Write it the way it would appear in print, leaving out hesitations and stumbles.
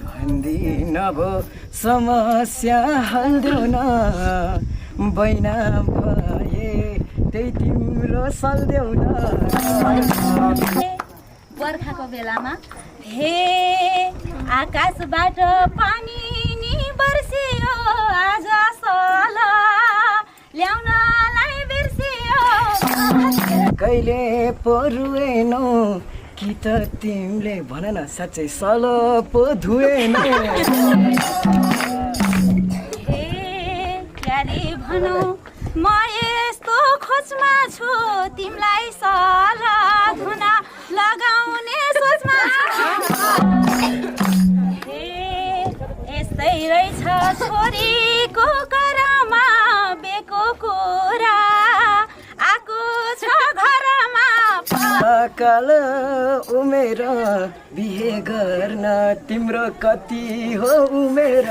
भन्दिन भो समस्या हाल्देऊ न बैना भए त्यही तिम्रो सल्देऊ न। बर्खाको बेलामा हे आकाशबाट पानी नि बर्सियो आज सल ल्याउनलाई बिर्सियो। कहिले परुएनौ कि त तिमीले भन न साँच्चै सल पो धुएनौ। हे प्यारी भनौ म यस्तो खोजमा छु तिमीलाई सल धुन लगाउने सोचमा छु। हे यस्तै रहेछ छोरीको करामा बेको कुरा आएको छ घरमा। काल उमेर बिहे गर्न तिम्रो कति हो उमेर।